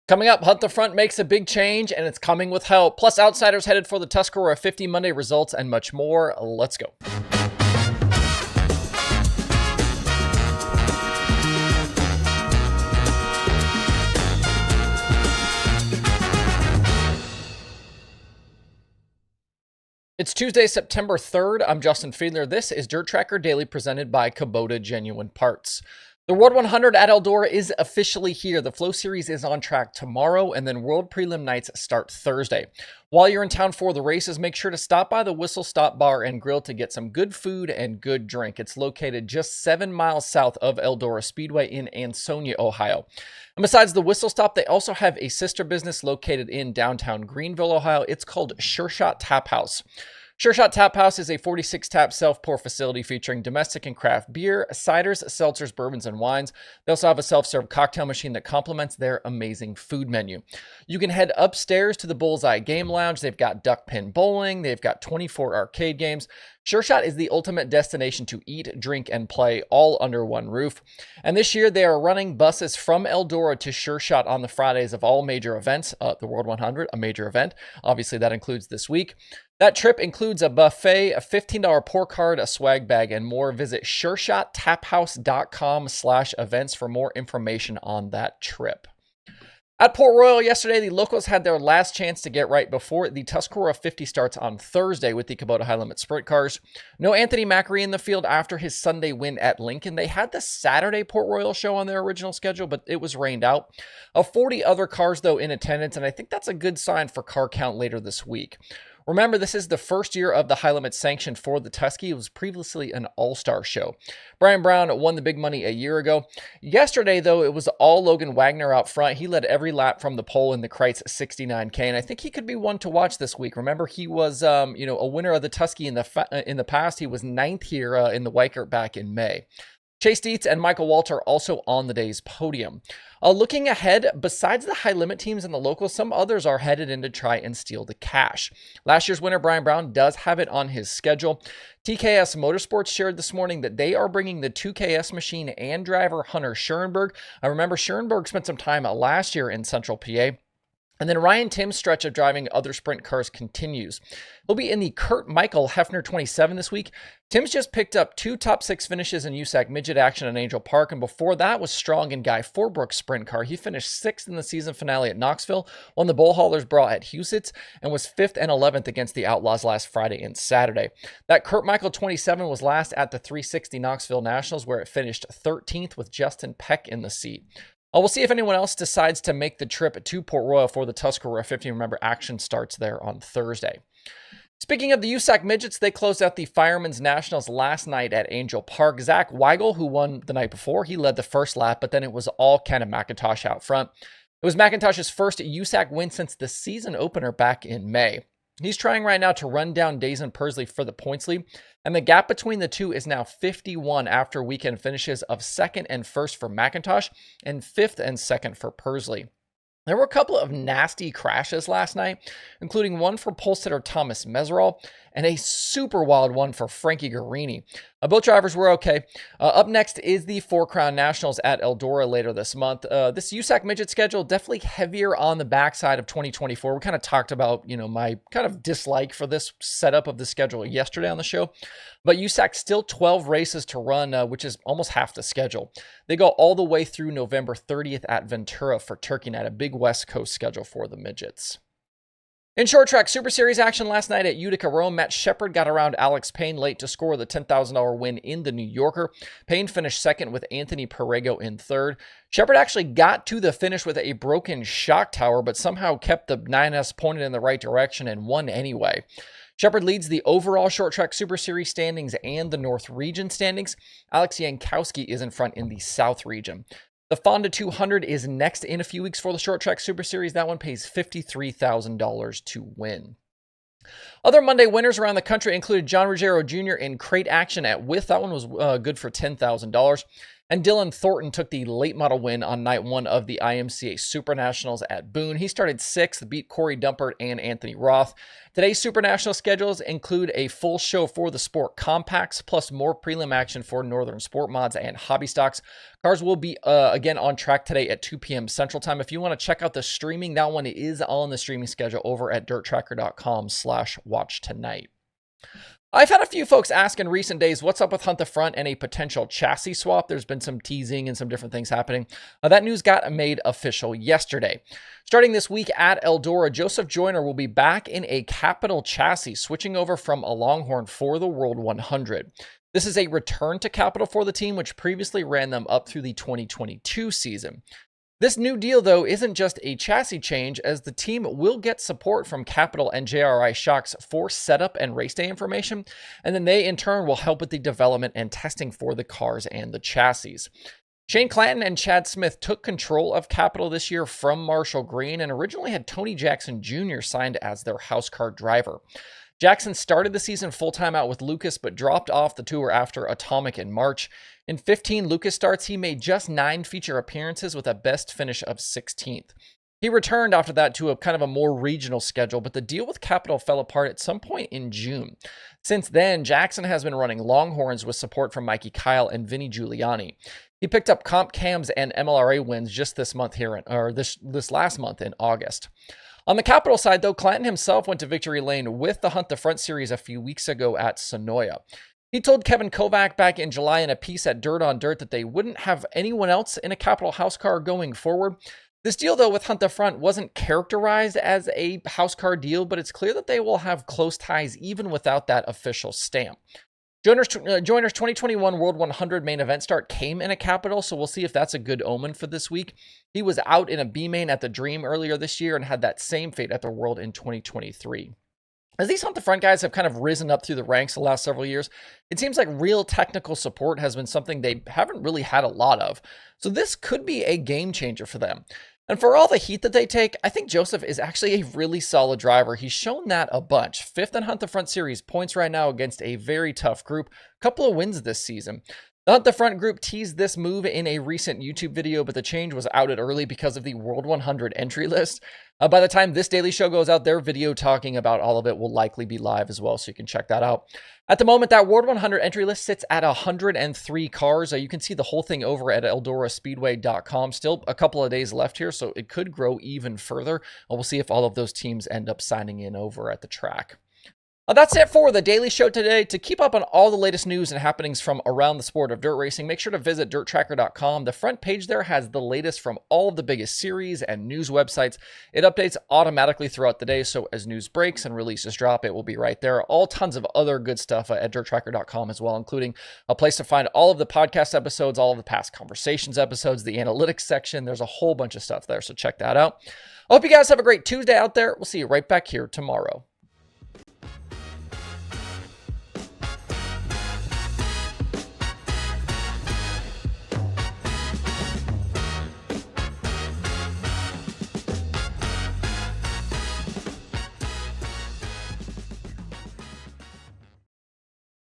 Coming up, Hunt the Front makes a big change, and it's coming with help. Plus, outsiders headed for the Tuscarora 50 Monday results and much more. Let's go. It's Tuesday, September 3rd. I'm Justin Fiedler. This is DIRTRACKR Daily presented by Kubota Genuine Parts. The World 100 at Eldora is officially here. The Flow Series is on track tomorrow, and then World Prelim nights start Thursday. While you're in town for the races, make sure to stop by the Whistle Stop Bar and Grill to get some good food and good drink. It's located just 7 miles south of Eldora Speedway in Ansonia, Ohio. And besides the Whistle Stop, they also have a sister business located in downtown Greenville, Ohio. It's called Sure Shot Tap House. Sure Shot Tap House is a 46-tap self-pour facility featuring domestic and craft beer, ciders, seltzers, bourbons, and wines. They also have a self-serve cocktail machine that complements their amazing food menu. You can head upstairs to the Bullseye Game Lounge. They've got duck pin bowling. They've got 24 arcade games. Sure Shot is the ultimate destination to eat, drink, and play all under one roof. And this year, they are running buses from Eldora to Sure Shot on the Fridays of all major events. The World 100, a major event. Obviously, that includes this week. That trip includes a buffet, a $15 pour card, a swag bag, and more. Visit SureShotTapHouse.com/events for more information on that trip. At Port Royal yesterday, the locals had their last chance to get right before the Tuscarora 50 starts on Thursday with the Kubota High Limit Sprint cars. No Anthony Macri in the field after his Sunday win at Lincoln. They had the Saturday Port Royal show on their original schedule, but it was rained out. 40 other cars, though, in attendance, and I think that's a good sign for car count later this week. Remember, this is the first year of the high limit sanction for the Tusky. It was previously an all-star show. Brian Brown won the big money a year ago. Yesterday, though, it was all Logan Wagner out front. He led every lap from the pole in the Kreitz 69K, and I think he could be one to watch this week. Remember, he was, a winner of the Tusky in the past. He was 9th here in the Weikert back in May. Chase Dietz and Michael Walter also on the day's podium. Looking ahead, besides the high limit teams and the locals, some others are headed in to try and steal the cash. Last year's winner, Brian Brown, does have it on his schedule. TKS Motorsports shared this morning that they are bringing the 2KS machine and driver Hunter Schuerenberg. I remember Schuerenberg spent some time last year in Central PA. And then Ryan Tim's stretch of driving other sprint cars continues. He'll be in the Kurt Michael Hefner 27 this week. Tim's just picked up 2 top 6 finishes in USAC midget action at Angell Park, and before that was strong in Guy Forbrook's sprint car. He finished 6th in the season finale at Knoxville, won the Bull Haulers Brawl at Huset's, and was 5th and 11th against the Outlaws last Friday and Saturday. That Kurt Michael 27 was last at the 360 Knoxville Nationals, where it finished 13th with Justin Peck in the seat. We'll see if anyone else decides to make the trip to Port Royal for the Tuscarora 50. Remember, action starts there on Thursday. Speaking of the USAC midgets, they closed out the Firemen's Nationals last night at Angell Park. Zach Weigel, who won the night before, he led the first lap, but then it was all Ken and McIntosh out front. It was McIntosh's first USAC win since the season opener back in May. He's trying right now to run down Dazen Pursley for the points lead, and the gap between the two is now 51 after weekend finishes of 2nd and 1st for McIntosh and 5th and 2nd for Pursley. There were a couple of nasty crashes last night, including one for pole sitter Thomas Meserol and a super wild one for Frankie Guarini. Both drivers were okay. Up next is the Four Crown Nationals at Eldora later this month. This USAC midget schedule definitely heavier on the backside of 2024. We kind of talked about, my kind of dislike for this setup of the schedule yesterday on the show. But USAC still 12 races to run, which is almost half the schedule. They go all the way through November 30th at Ventura for Turkey Night, a big West Coast schedule for the midgets. In short track Super Series action last night at Utica Rome, Matt Shepard got around Alex Payne late to score the $10,000 win in the New Yorker. Payne finished 2nd with Anthony Perego in 3rd. Shepard actually got to the finish with a broken shock tower, but somehow kept the 9S pointed in the right direction and won anyway. Shepard leads the overall short track Super Series standings and the North Region standings. Alex Yankowski is in front in the South Region. The Fonda 200 is next in a few weeks for the Short Track Super Series. That one pays $53,000 to win. Other Monday winners around the country included John Ruggiero Jr. in crate action at With. That one was good for $10,000. And Dylan Thornton took the late model win on night one of the IMCA Super Nationals at Boone. He started 6th, beat Corey Dumpert and Anthony Roth. Today's Super National schedules include a full show for the Sport Compacts, plus more prelim action for Northern Sport Mods and Hobby Stocks. Cars will be, again, on track today at 2 p.m. Central Time. If you want to check out the streaming, that one is on the streaming schedule over at DIRTRACKR.com/watch tonight. I've had a few folks ask in recent days, what's up with Hunt the Front and a potential chassis swap? There's been some teasing and some different things happening. That news got made official yesterday. Starting this week at Eldora, Joseph Joyner will be back in a Capital chassis, switching over from a Longhorn for the World 100. This is a return to Capital for the team, which previously ran them up through the 2022 season. This new deal, though, isn't just a chassis change, as the team will get support from Capital and JRI Shocks for setup and race day information, and then they in turn will help with the development and testing for the cars and the chassis. Shane Clanton and Chad Smith took control of Capital this year from Marshall Green and originally had Tony Jackson Jr. signed as their house car driver. Jackson started the season full-time out with Lucas, but dropped off the tour after Atomic in March. In 15 Lucas starts, he made just 9 feature appearances with a best finish of 16th. He returned after that to a kind of a more regional schedule, but the deal with Capital fell apart at some point in June. Since then, Jackson has been running Longhorns with support from Mikey Kyle and Vinny Giuliani. He picked up comp cams and MLRA wins just this month here, this last month in August. On the Capital side, though, Clanton himself went to victory lane with the Hunt the Front series a few weeks ago at Sonoya. He told Kevin Kovac back in July in a piece at Dirt on Dirt that they wouldn't have anyone else in a Capital house car going forward. This deal, though, with Hunt the Front wasn't characterized as a house car deal, but it's clear that they will have close ties even without that official stamp. Joyner's 2021 World 100 main event start came in a Capital, so we'll see if that's a good omen for this week. He was out in a B-main at the Dream earlier this year and had that same fate at the World in 2023. As these Hunt the Front guys have kind of risen up through the ranks the last several years, it seems like real technical support has been something they haven't really had a lot of. So this could be a game changer for them. And for all the heat that they take, I think Joseph is actually a really solid driver. He's shown that a bunch. 5th in Hunt the Front series points right now against a very tough group. Couple of wins this season. The Hunt the Front group teased this move in a recent YouTube video, but the change was outed early because of the World 100 entry list. By the time this daily show goes out, their video talking about all of it will likely be live as well, so you can check that out. At the moment, that World 100 entry list sits at 103 cars. You can see the whole thing over at EldoraSpeedway.com. Still a couple of days left here, so it could grow even further. We'll see if all of those teams end up signing in over at the track. That's it for the Daily Show today. To keep up on all the latest news and happenings from around the sport of dirt racing, make sure to visit DIRTRACKR.com. The front page there has the latest from all of the biggest series and news websites. It updates automatically throughout the day, so as news breaks and releases drop, it will be right there. All tons of other good stuff at DIRTRACKR.com as well, including a place to find all of the podcast episodes, all of the past conversations episodes, the analytics section. There's a whole bunch of stuff there, so check that out. I hope you guys have a great Tuesday out there. We'll see you right back here tomorrow.